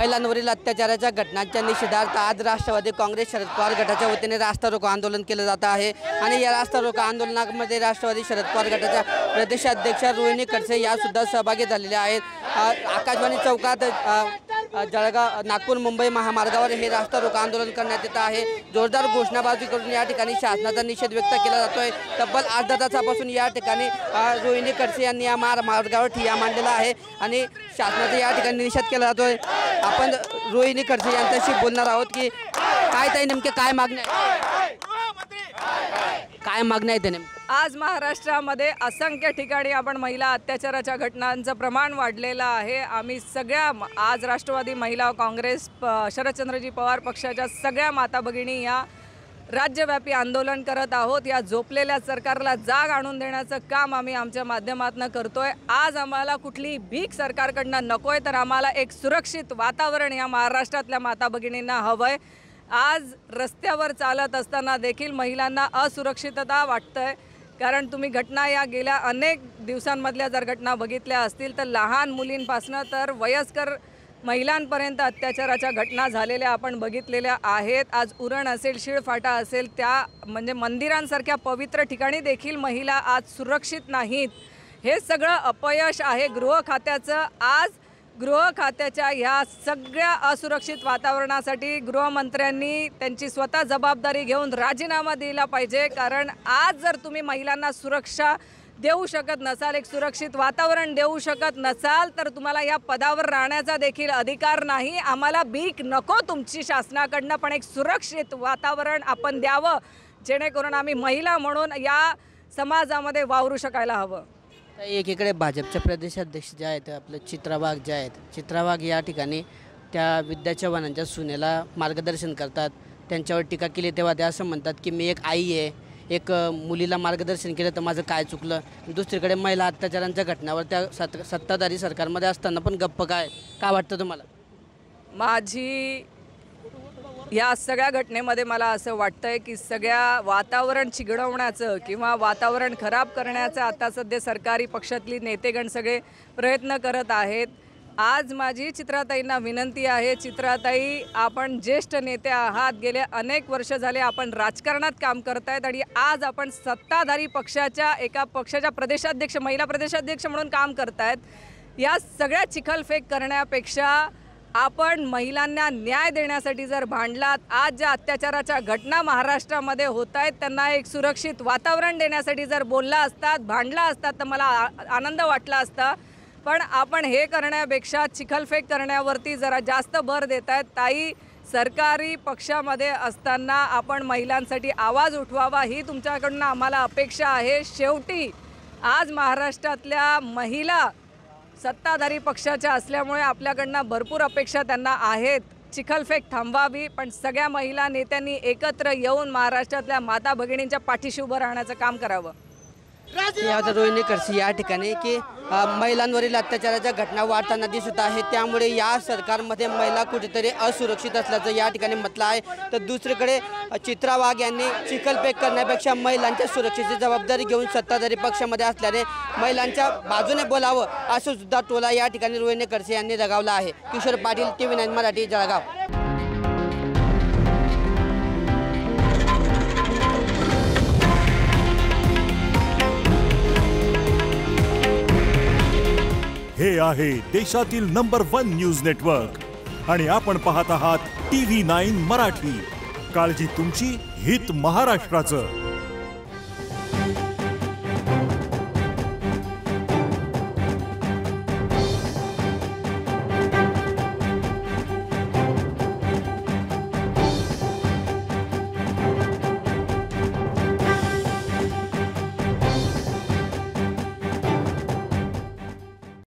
महिलांवरील अत्याचाराच्या घटनांच्या निषेधार्थ आज राष्ट्रवादी काँग्रेस शरद पवार गटाच्या वतीने रास्ता रोको आंदोलन केलं जात आहे। आणि या रास्ता रोको आंदोलनामध्ये राष्ट्रवादी शरद पवार गटाच्या प्रदेशाध्यक्ष रोहिणी खडसे या सुद्धा सहभागी झालेल्या आहेत। आकाशवाणी चौकात जळगाव नागपूर मुंबई महामार्गावर हे रास्ता रोको आंदोलन करण्यात येत आहे। जोरदार घोषणाबाजी करून या ठिकाणी शासनाचा निषेध व्यक्त केला जातोय। तब्बल अर्धा तासापासून या ठिकाणी रोहिणी खडसे यांनी या मार्गावर ठिय्या मांडलेला आहे आणि शासनाचा या ठिकाणी निषेध केला जातोय। आपण रोहिणी खडसे यांच्याशी बोलणार आहोत की काय ताई नेमके काय मागण्या आहेत नेमके? आज महाराष्ट्रामध्ये असंख्य ठिकाणी आपण महिला अत्याचाराच्या घटनांचं प्रमाण वाढलेलं आहे। आम्ही सगळ्या आज राष्ट्रवादी महिला काँग्रेस शरदचंद्रजी पवार पक्षाच्या सगळ्या माता भगिनी या राज्यव्यापी आंदोलन करत आहोत। या झोपलेल्या सरकारला जाग आणून देण्याचं काम आम्ही आमच्या माध्यमातून करतोय। आज आम्हाला कुठली भीक सरकारकडनं नकोय, तर आम्हाला एक सुरक्षित वातावरण या महाराष्ट्रातल्या माता भगिनींना हवंय। आज रस्त्यावर चालत असताना देखील महिलांना असुरक्षितता वाटतंय, कारण तुम्ही घटना या गेल्या अनेक दिवसांमधल्या जर घटना बघितल्या असतील तर लहान मुलींपासनं तर वयस्कर महिलांपर्यंत अत्याचाराच्या घटना झालेल्या आपण बघितलेल्या आहेत। आज उरण असेल, शिळफाटा असेल, त्या म्हणजे मंदिरांसारख्या पवित्र ठिकाणी देखील महिला आज सुरक्षित नाहीत। हे सगळं अपयश आहे गृह खात्याचं। आज गृह खात्याच्या ह्या सगळ्या असुरक्षित वातावरणासाठी गृहमंत्र्यांनी त्यांची स्वतः जबाबदारी घेऊन राजीनामा दिला पाहिजे, कारण आज जर तुम्ही महिलांना सुरक्षा देऊ शकत नसाल, एक सुरक्षित वातावरण देऊ शकत नसाल, तर तुम्हाला या पदावर राहण्याचा देखील अधिकार नाही। आम्हाला भीक नको तुमची शासनाकडनं, पण एक सुरक्षित वातावरण आपण द्यावं, जेणेकरून आम्ही महिला म्हणून या समाजामध्ये वावरू शकायला हवं। एकीकडे भाजपचे प्रदेशाध्यक्ष जे आहेत आपले चित्रा वाघ जे आहेत, चित्रा वाघ या ठिकाणी त्या विद्या चव्हाणांच्या सुनेला मार्गदर्शन करतात। त्यांच्यावर टीका केली तेव्हा ते असं म्हणतात की मी एक आई आहे, एक मुलीला मार्गदर्शन केलं तर माझं काय चुकलं। दुसरीकडे महिला अत्याचारांच्या घटनावर त्या सत्ताधारी सरकारमध्ये असताना पण गप्प काय वाटतं तुम्हाला? माझी या सगळ्या घटनेमध्ये मला असं वाटतंय की सगळ्या वातावरण चिघळवण्याचं किंवा वातावरण खराब करण्याचं आता सध्या सरकारी पक्षातली नेतेगण सगळे प्रयत्न करत आहेत। आज माझी चित्राताईंना विनंती आहे, चित्राताई आपण ज्येष्ठ नेते आहात, गेले अनेक वर्ष झाले आपण राजकारणात काम करतायत आणि आज आपण सत्ताधारी पक्षाच्या एका पक्षाच्या प्रदेशाध्यक्ष महिला प्रदेशाध्यक्ष म्हणून काम करतायत। या सगळ्या चिखलफेक करण्यापेक्षा आपण महिलांना न्याय देण्यासाठी जर भांडलात, आज ज्या अत्याचाराच्या घटना महाराष्ट्रामध्ये होत आहेत त्यांना एक सुरक्षित वातावरण देण्यासाठी जर बोलला असतात, भांडला असतात तर मला आनंद वाटला असता। पण आपण हे करण्यापेक्षा चिखलफेक करण्यावरती जरा जास्त भर देत आहेत। ताई, सरकारी पक्षामध्ये असताना आपण महिलांसाठी आवाज उठवावा ही तुमच्याकडून आम्हाला अपेक्षा आहे। शेवटी आज महाराष्ट्रातल्या महिला सत्ताधारी पक्षाच्या असल्यामुळे आपल्याकडनं भरपूर अपेक्षा त्यांना आहेत। चिखलफेक थांबवावी, पण सगळ्या महिला नेत्यांनी एकत्र येऊन महाराष्ट्रातल्या माता भगिनींच्या पाठीशी उभं राहण्याचं काम करावं। रोहिणी खडसे या ठिकाणी की महिलांवरील अत्याचाराच्या घटना वाढताना दिसत आहेत, त्यामुळे या सरकारमध्ये महिला कुठेतरी असुरक्षित असल्याचं या ठिकाणी म्हटलं आहे। तर दुसरीकडे चित्रा वाघ यांनी चिखलफेक करण्यापेक्षा महिलांच्या सुरक्षेची जबाबदारी घेऊन सत्ताधारी पक्षामध्ये असल्याने महिलांच्या बाजूने बोलावं असं सुद्धा टोला या ठिकाणी रोहिणी खडसे यांनी लगावला आहे। किशोर पाटील, TV9 मराठी, जळगाव। हे आहे देशातील नंबर 1 न्यूज नेटवर्क आणि आपण पाहत आहात TV9 मराठी। काळजी तुमची, हित महाराष्ट्राचं।